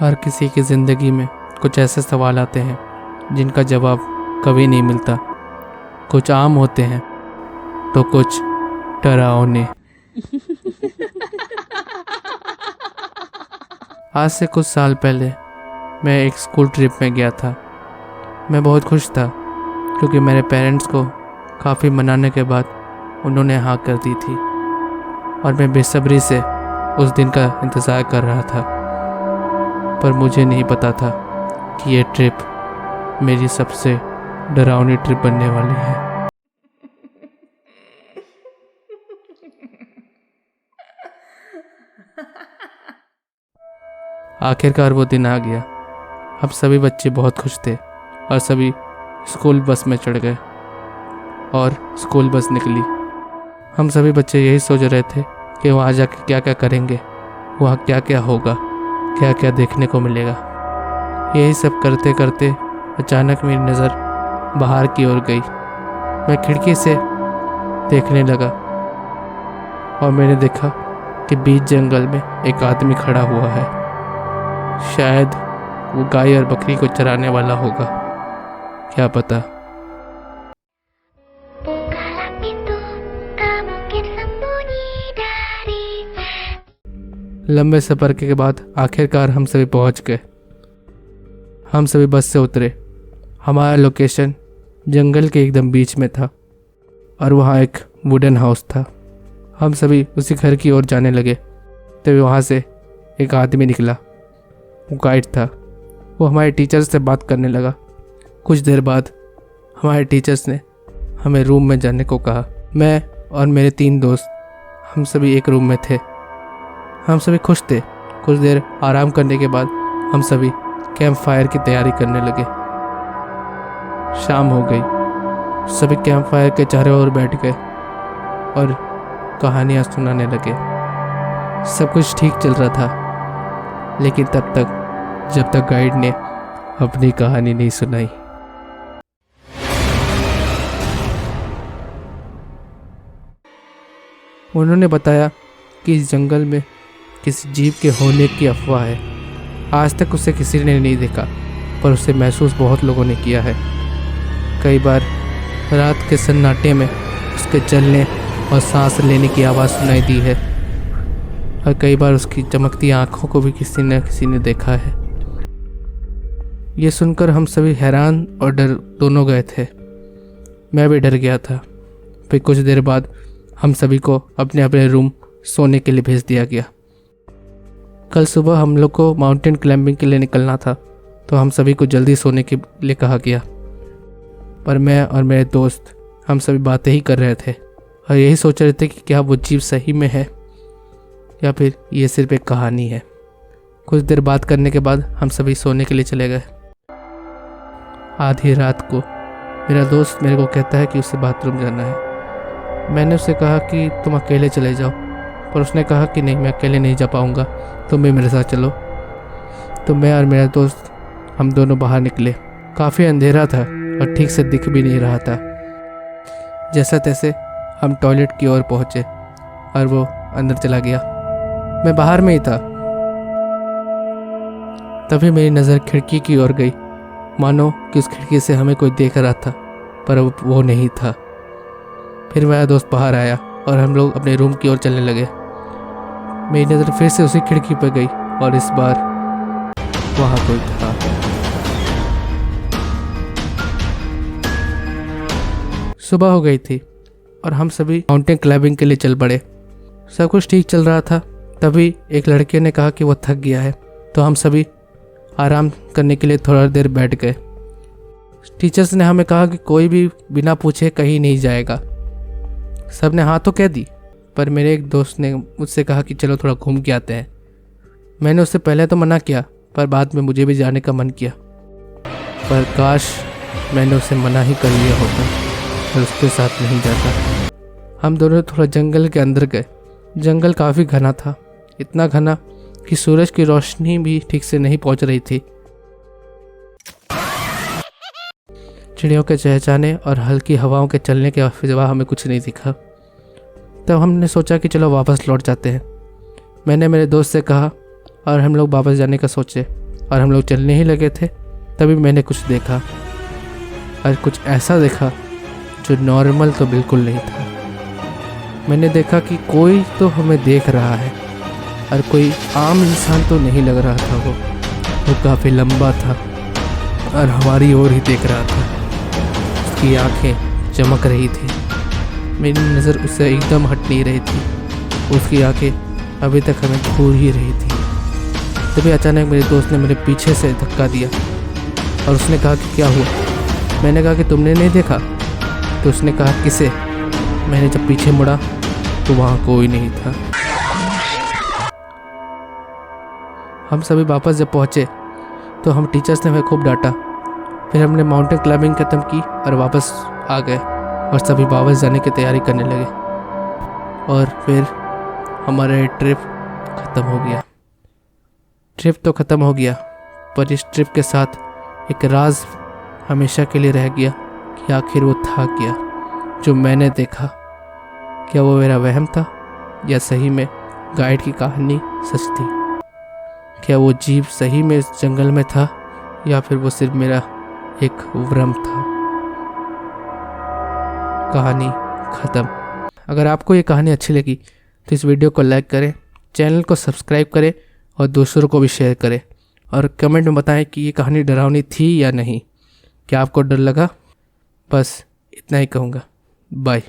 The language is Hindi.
हर किसी की ज़िंदगी में कुछ ऐसे सवाल आते हैं जिनका जवाब कभी नहीं मिलता। कुछ आम होते हैं तो कुछ डरावने। आज से कुछ साल पहले मैं एक स्कूल ट्रिप में गया था। मैं बहुत खुश था क्योंकि मेरे पेरेंट्स को काफ़ी मनाने के बाद उन्होंने हाँ कर दी थी और मैं बेसब्री से उस दिन का इंतज़ार कर रहा था। पर मुझे नहीं पता था कि ये ट्रिप मेरी सबसे डरावनी ट्रिप बनने वाली है। आखिरकार वो दिन आ गया। हम सभी बच्चे बहुत खुश थे और सभी स्कूल बस में चढ़ गए और स्कूल बस निकली। हम सभी बच्चे यही सोच रहे थे कि वहाँ जाके क्या क्या करेंगे, वहाँ क्या क्या होगा, क्या क्या देखने को मिलेगा। यही सब करते करते अचानक मेरी नज़र बाहर की ओर गई। मैं खिड़की से देखने लगा और मैंने देखा कि बीच जंगल में एक आदमी खड़ा हुआ है। शायद वो गाय और बकरी को चराने वाला होगा, क्या पता। लंबे सफ़र के बाद आखिरकार हम सभी पहुंच गए। हम सभी बस से उतरे। हमारा लोकेशन जंगल के एकदम बीच में था और वहाँ एक वुडन हाउस था। हम सभी उसी घर की ओर जाने लगे तभी वहाँ से एक आदमी निकला। वो गाइड था। वो हमारे टीचर से बात करने लगा। कुछ देर बाद हमारे टीचर्स ने हमें रूम में जाने को कहा। मैं और मेरे 3 दोस्त हम सभी एक रूम में थे। हम सभी खुश थे। कुछ देर आराम करने के बाद हम सभी कैंप फायर की तैयारी करने लगे। शाम हो गई। सभी कैंप फायर के चारों ओर बैठ गए और कहानियाँ सुनाने लगे। सब कुछ ठीक चल रहा था, लेकिन तब तक जब तक गाइड ने अपनी कहानी नहीं सुनाई। उन्होंने बताया कि इस जंगल में किसी जीव के होने की अफवाह है। आज तक उसे किसी ने नहीं देखा, पर उसे महसूस बहुत लोगों ने किया है। कई बार रात के सन्नाटे में उसके चलने और सांस लेने की आवाज़ सुनाई दी है और कई बार उसकी चमकती आंखों को भी किसी न किसी ने देखा है। ये सुनकर हम सभी हैरान और डर दोनों गए थे। मैं भी डर गया था। फिर कुछ देर बाद हम सभी को अपने अपने रूम सोने के लिए भेज दिया गया। कल सुबह हम लोग को माउंटेन क्लाइंबिंग के लिए निकलना था, तो हम सभी को जल्दी सोने के लिए कहा गया। पर मैं और मेरे दोस्त हम सभी बातें ही कर रहे थे और यही सोच रहे थे कि क्या वो जीव सही में है या फिर ये सिर्फ एक कहानी है। कुछ देर बात करने के बाद हम सभी सोने के लिए चले गए। आधी रात को मेरा दोस्त मेरे को कहता है कि उसे बाथरूम जाना है। मैंने उससे कहा कि तुम अकेले चले जाओ, पर उसने कहा कि नहीं, मैं अकेले नहीं जा पाऊँगा, तुम भी मेरे साथ चलो। तो मैं और मेरा दोस्त हम दोनों बाहर निकले। काफ़ी अंधेरा था और ठीक से दिख भी नहीं रहा था। जैसा तैसे हम टॉयलेट की ओर पहुँचे और वो अंदर चला गया। मैं बाहर में ही था। तभी मेरी नज़र खिड़की की ओर गई, मानो कि उस खिड़की से हमें कोई देख रहा था, पर वो नहीं था। फिर मेरा दोस्त बाहर आया और हम लोग अपने रूम की ओर चलने लगे। मेरी नज़र फिर से उसी खिड़की पर गई और इस बार वहाँ कोई था। सुबह हो गई थी और हम सभी माउंटेन क्लाइंबिंग के लिए चल पड़े। सब कुछ ठीक चल रहा था। तभी एक लड़के ने कहा कि वो थक गया है, तो हम सभी आराम करने के लिए थोड़ा देर बैठ गए। टीचर्स ने हमें कहा कि कोई भी बिना पूछे कहीं नहीं जाएगा। सब ने हाँ तो कह दी, पर मेरे एक दोस्त ने मुझसे कहा कि चलो थोड़ा घूम के आते हैं। मैंने उससे पहले तो मना किया, पर बाद में मुझे भी जाने का मन किया। पर काश मैंने उसे मना ही कर लिया होता और उसके साथ नहीं जाता। हम दोनों थोड़ा जंगल के अंदर गए। जंगल काफ़ी घना था, इतना घना कि सूरज की रोशनी भी ठीक से नहीं पहुंच रही थी। चिड़ियों के चहचहाने और हल्की हवाओं के चलने के सिवा हमें कुछ नहीं दिखा। तब हमने सोचा कि चलो वापस लौट जाते हैं। मैंने मेरे दोस्त से कहा और हम लोग वापस जाने का सोचे। और हम लोग चलने ही लगे थे, तभी मैंने कुछ देखा, और कुछ ऐसा देखा जो नॉर्मल तो बिल्कुल नहीं था। मैंने देखा कि कोई तो हमें देख रहा है, और कोई आम इंसान तो नहीं लग रहा था। वो काफ़ी लंबा था और हमारी ओर ही देख रहा था। उसकी आंखें चमक रही थी, मेरी नज़र उससे एकदम हट नहीं रही थी। उसकी आंखें अभी तक हमें घूर ही रही थी। तभी अचानक मेरे दोस्त ने मेरे पीछे से धक्का दिया और उसने कहा कि क्या हुआ। मैंने कहा कि तुमने नहीं देखा? तो उसने कहा किसे? मैंने जब पीछे मुड़ा तो वहाँ कोई नहीं था। हम सभी वापस जब पहुँचे तो हम टीचर्स ने हमें खूब डांटा। फिर हमने माउंटेन क्लाइंबिंग ख़त्म की और वापस आ गए और सभी वापस जाने की तैयारी करने लगे। और फिर हमारा ट्रिप ख़त्म हो गया। ट्रिप तो ख़त्म हो गया, पर इस ट्रिप के साथ एक राज हमेशा के लिए रह गया कि आखिर वो था क्या जो मैंने देखा। क्या वो मेरा वहम था या सही में गाइड की कहानी सच थी? क्या वो जीव सही में इस जंगल में था या फिर वो सिर्फ मेरा एक भ्रम था? कहानी ख़त्म। अगर आपको ये कहानी अच्छी लगी तो इस वीडियो को लाइक करें, चैनल को सब्सक्राइब करें और दूसरों को भी शेयर करें, और कमेंट में बताएं कि ये कहानी डरावनी थी या नहीं। क्या आपको डर लगा? बस इतना ही कहूँगा। बाय।